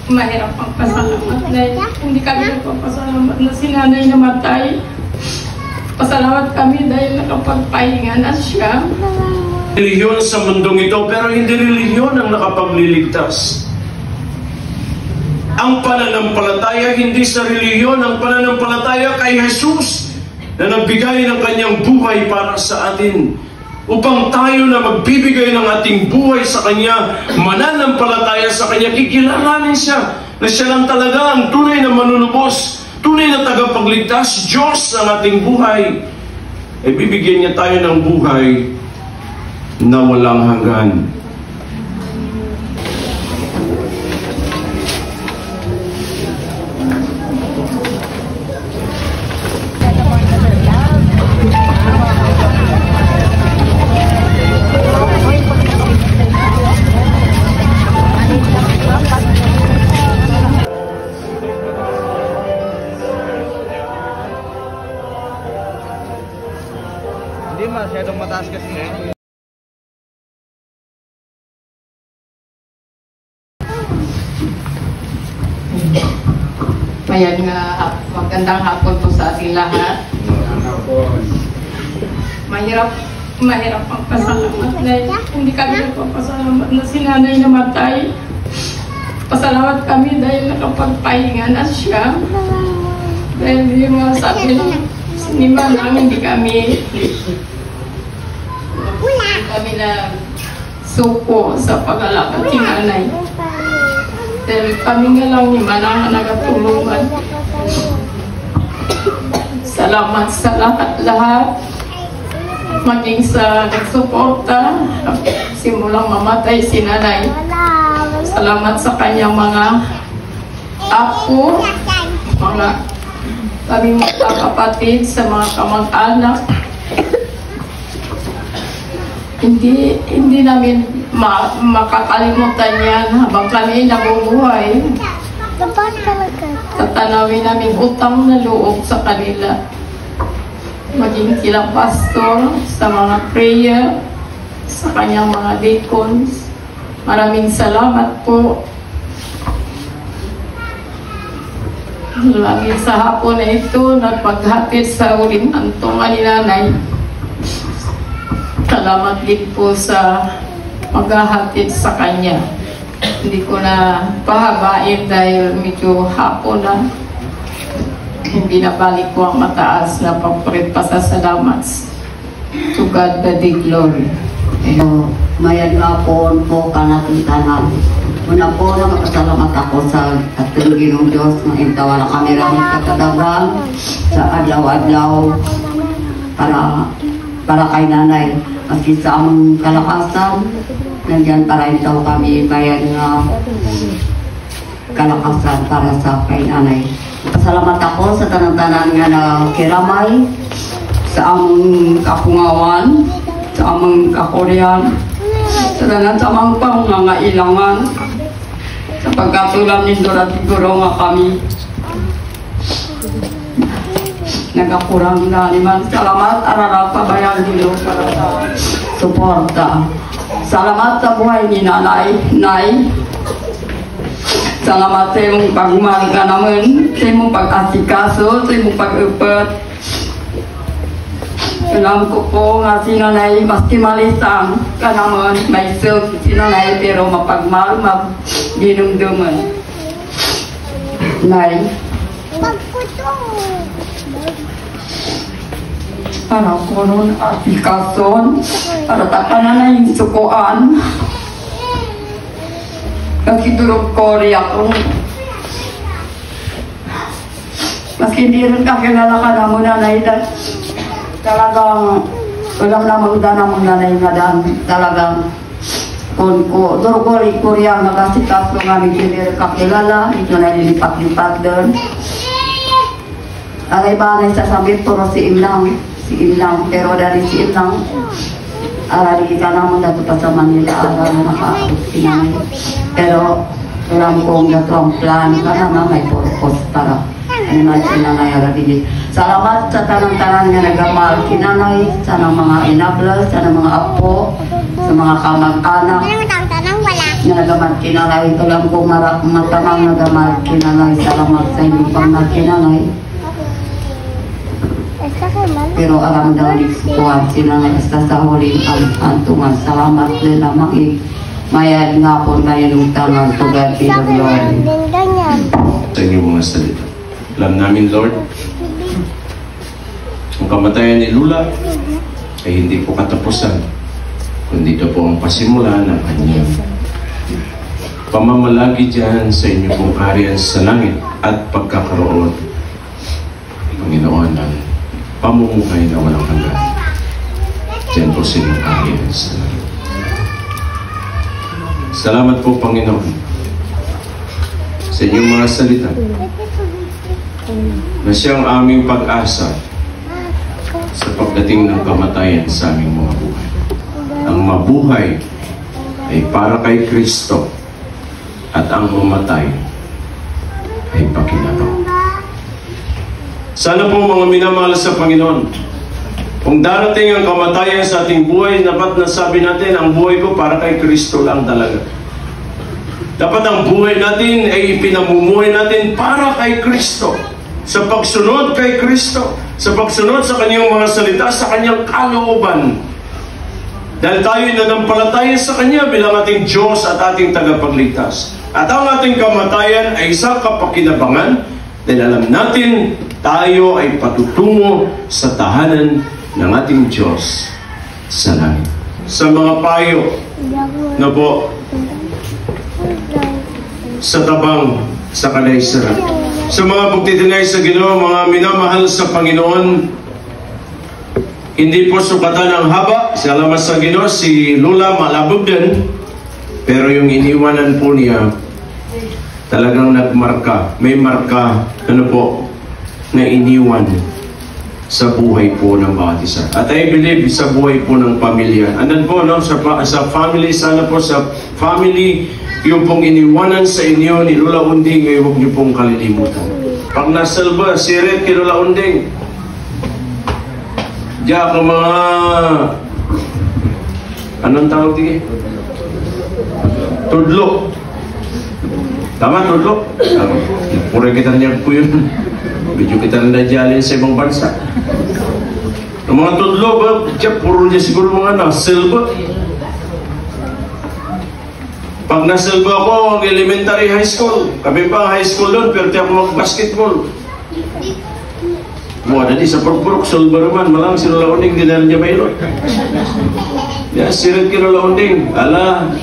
Mahirap ang pasalamat dahil hindi kami nagpapasalamat na si nanay namatay. Pasalamat kami dahil nakapagpahinga na siya. Relihiyon sa mundong ito, pero hindi relihiyon ang nakapagliligtas. Ang pananampalataya hindi sa relihiyon, ang pananampalataya kay Jesus na nagbigay ng kanyang buhay para sa atin. Upang tayo na magbibigay ng ating buhay sa Kanya, mananampalataya sa Kanya, kikilalanin siya na siya lang talaga ang tunay na manunubos, tunay na tagapagligtas, Diyos ang ating buhay. Ay bibigyan niya tayo ng buhay na walang hanggan. Hindi masyadong mataas kasi. Ayan nga, magandang hapon po sa ating lahat. Mahirap ang pasalamat dahil hindi kami nagpapasalamat na si nanay namatay. Pasalamat kami dahil nakapagpahinga na siya. Dahil yung mga sabi ni Manang, hindi kami na suko sa pag-alaga ni nanay. Dahil kami nga lang ni Manang na nagatulungan. Salamat sa lahat-lahat. Maging sa nagsuporta, simulang mamatay si nanay. Salamat sa kanyang mga apo, mga kaming kapatid, sa mga kamag-anak. Hindi namin makakalimutan yan habang kami nabubuhay. Tatanawin namin utang na loob sa kanila. Maging sila pastor, sa mga prayer, sa kanyang mga deacons. Maraming salamat po. Lagi sa hapon na ito, nagpaghatid sa uling antungan ni nanay. Salamat din po sa maghahatid sa kanya. Hindi ko na pahabain dahil medyo hapon na. Hindi na balik ko ang mataas na papurit pasasalamat. To God be the glory. Mayan nga po kanating tanan. Una po na magpasalamat ako sa ating Ginoong Diyos na intawala kami rin katadagan sa adlaw-adlaw para kay nanay. Maski sa among kalakasan, nandiyan para itaw kami bayan nga kalakasan para sa kay nanay. Pasalamat ako sa tanan-tanan nga na kiramay, sa among kapungawan, sa among kakoryan, sa tanan sa among pangangailangan, sa pagkatulang nito na siguro nga kami nagakurang na liman. Salamat ararap pabayan dilo para sa suporta. Salamat sa buhay ni nanay, nay. Salamat sa imong pagmahal ka naman, sa imong pag-asikaso, sa imong pag-upot. Alam ko po nga si nanay, maski malisang ka naman, may silk si nanay, pero mapagmahal, ginumduman. Nay, para ko nun asikason, para tapanan na yung sukuan. Kasi durog ko riyak kung maski hindi rin kakilala ka na mo nanay, talagang walang namang danang nanay nga daan, talagang kung durog ko rin ko riyak nagasikas ko nga hindi rin kakilala, ito na nilipat-lipat doon. Ang iba na sasabit puro si Imlang, pero dari si Imlang arali ka naman dato pa sa Manila, arali nakaabot sinanay. Pero alam kong dato ang plan ka na may purpose para ano na sinanay arali. Salamat sa tanang-tanang nga nagamahal kinanay, sa mga inablas, sa mga apo, sa mga kamag-anak. nga nagamat kinalay. Alam ko matamang nagamat kinalay. Salamat sa inyong pangnakinalay. Pero alam daw ni kuwan sinalay hasta sa huling antungan. Salamat din naman mayad nga po na yung tangan to God be the glory. Sa inyong mga salita. Alam namin, Lord, ang kamatayan ni Lula ay hindi po katapusan, kundi ito po ang pasimula ng kanyang pamamalagi dyan sa inyong pong kaharian sa langit at pagkakaroon, Panginoon, ng pamumuhay na walang hanggan. Dyan po sa inyong kaharian sa langit. Salamat po, Panginoon, sa inyong mga salita na siyang aming pag-asa sa pagdating ng kamatayan sa aming mga buhay. Ang mabuhay ay para kay Kristo at ang mamatay ay pakinabang. Sana po mga minamahal sa Panginoon, kung darating ang kamatayan sa ating buhay, dapat nasabi natin, ang buhay ko para kay Kristo lang talaga. Dapat ang buhay natin ay ipinamumuhay natin para kay Kristo. Sa pagsunod kay Kristo, sa pagsunod sa kanyang mga salita, sa kanyang kalooban. Dahil tayo nanampalataya sa kanya bilang ating Diyos at ating tagapagligtas. At ang ating kamatayan ay isang kapakinabangan dahil alam natin tayo ay patutungo sa tahanan ng ating Diyos sa langit. Sa mga payo na po sa tabang sa kalaysaran. Sa mga pagtitinay sa Ginoo, mga minamahal sa Panginoon, hindi po sukatan ang haba. Salamat sa Ginoo, si Lula malabog din, pero yung iniwanan po niya talagang nagmarka. May marka, na iniwan sa buhay po ng bawat isa. At I believe sa buhay po ng pamilya. Andan po, no? Sa family, sana po sa family, yung pong iniwanan sa inyo ni Lula Unding, ay huwag niyo pong kalilimutan. Pag nasalba, sirit kay Lula Unding, diya ako mga, anong tawag din? Tudlo. Tama, tudlo? Pura kita niya po yun. Medyo kita nadjalin sa ibang bansa. Ang mga tudlo ba, diya, puro niya siguro mga nasalba. Pag nasalba ako, elementary high school, kami pa high school doon, pero di ako mag-basketball. Mga dali sa pagpurok, salba naman, malang si Lula Unding, dinala niya mayroon. Yeah, sirit ki Lula Unding, ala,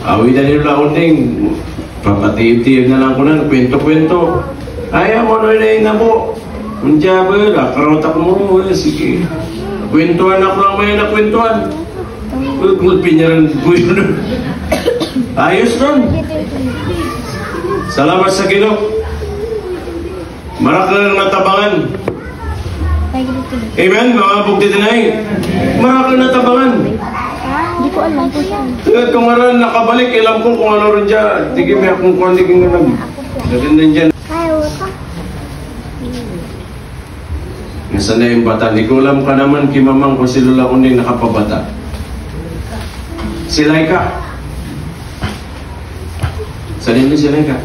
awi na ni Lula Unding, papatiyib-tiyib na lang ko na, kwento-kwento. Ayaw mo na yun na po. Undiya ba, nakarotak mo, sige. Kwentuhan ako lang may nakwentuhan. Gulpin niya ng buhay doon. Ayos nun. Salamat sa Ginoo. Marak na natabangan. Amen, mga bugtitinay. Marak na natabangan. Hindi ko alam po siya. Kung maran nakabalik, ilam ko kung ano rin dyan. Tigil may akong kwandigin na lang. Garin din dyan. Nasaan na yung bata? Di ko alam ka naman kimamang kung si Lula Unding nakapabata. Si Laika. Saan yun si Laika?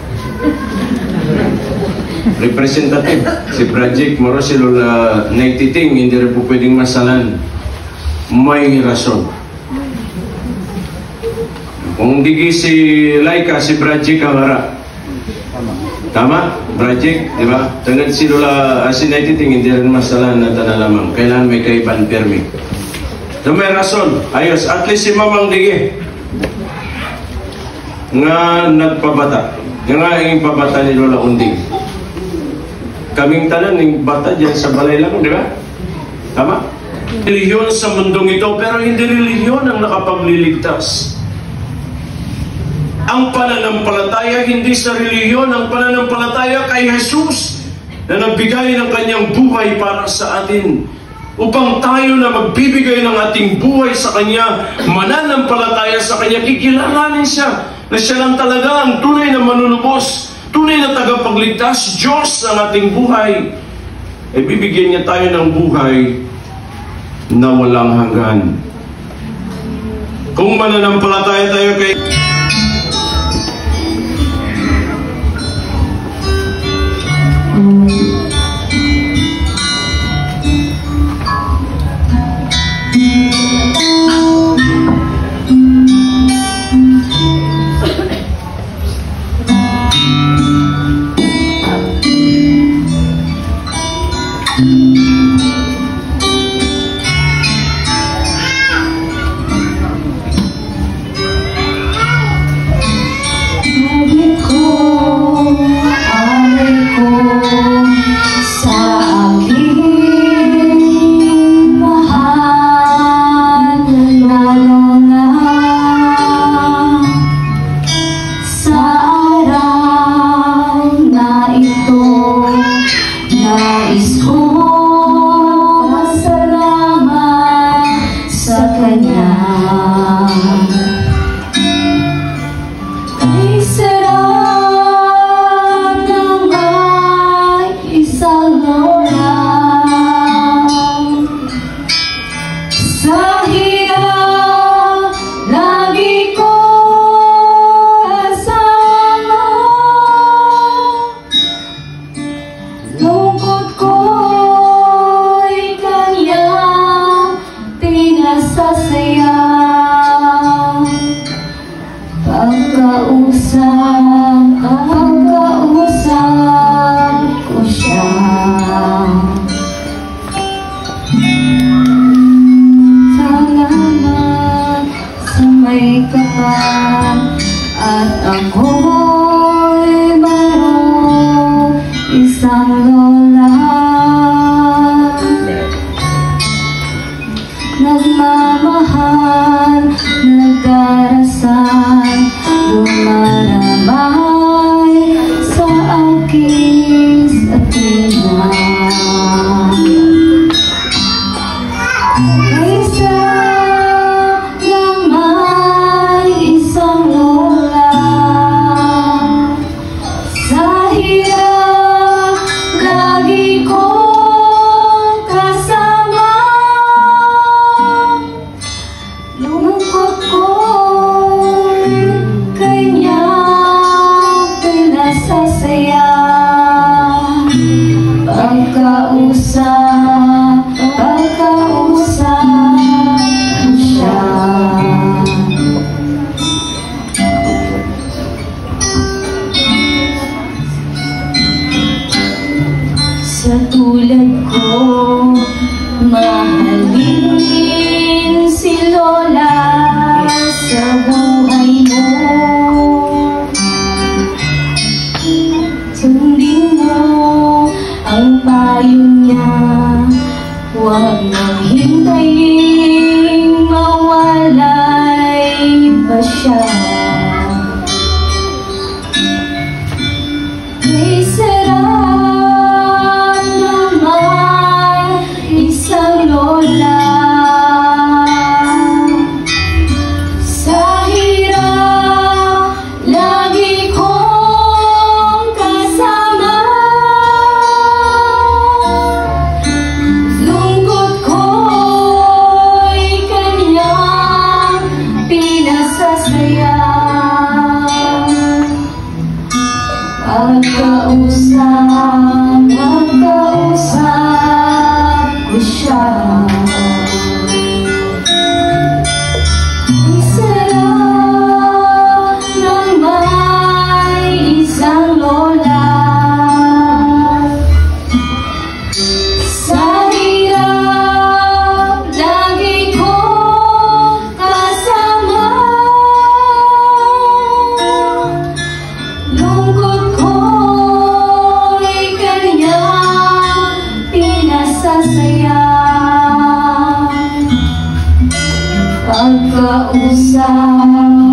Representative. Si Project Moro, si Lula Naititing, hindi rin po pwedeng masalan. May rason. Kung hindi si Laika, si Project ang harap. Tama? Project, di ba? Tangad si Lula, si Naititing, hindi rin masalan na lamang. Kailangan may kaiban permit. So may rason. Ayos. At least si Mamang Digi nga nagpabata. Nga yung pabata ni Lula Unding. Kaming tanan ng bata dyan sa balay lang, di ba? Tama? Relihiyon sa mundong ito, pero hindi relihiyon ang nakapagliligtas. Ang pananampalataya hindi sa relihiyon, ang pananampalataya kay Jesus na nagbigay ng kanyang buhay para sa atin. Upang tayo na magbibigay ng ating buhay sa Kanya, mananampalataya sa Kanya, kikilalanin siya na siya lang talaga ang tunay na manunubos, tunay na tagapagligtas, Diyos ang ating buhay. Ay bibigyan niya tayo ng buhay na walang hanggan. Kung mananampalataya tayo kay pagkausap ko siya. Salamat sa may kapal at ako'y mayroong isang lola. Nagmamahal, nagdarasal, dumaramay sa akis at ina. Kaysa lang may isang lola, sa hirap lagi kong kasama. Lungkot ko'y kanyang pinasasaya. Pagkausap ko siya. Sa tulad ko, mahalin si Lola sa buhay mo. Sundin mo ang payo niya, huwag nang hintayin mawalay pa siya. May sarap naman isang lola. Sa hirap lagi kong kasama. Lungkot ko'y kanyang pinasasaya. Pagkausap ko siya. Sarap ng may isang lola. Sa hirap lagi kong kasama. Lungkot ko'y kanyang pinasasaya. Pagkausap